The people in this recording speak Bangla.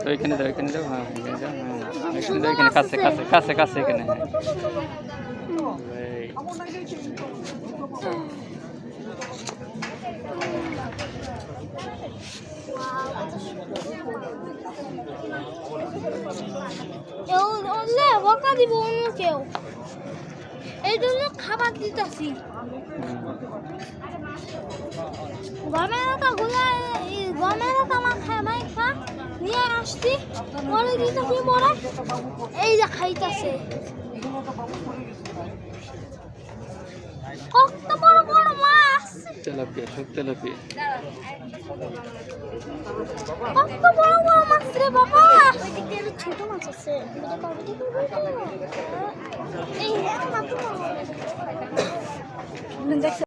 ওইখানে দাও, ওইখানে দাও, হ্যাঁ এখানে দাও, হ্যাঁ এখানে দাও, এখানে কাছে কাছে কাছে কাছে এখানে, হ্যাঁ বকা দিব অন্য কেউ, এই জন্য খাবার দিতেছি। গমের আমার খাই খা নিয়ে আসছি, পরে দিতেছি পরে এই যে খাইতেছে। কত বড় বড় মাছ, তেলাপিয়া, সব তেলাপিয়া। কত বড় বড় মাছ রে বাবা। ছোট মাছ আছে, এই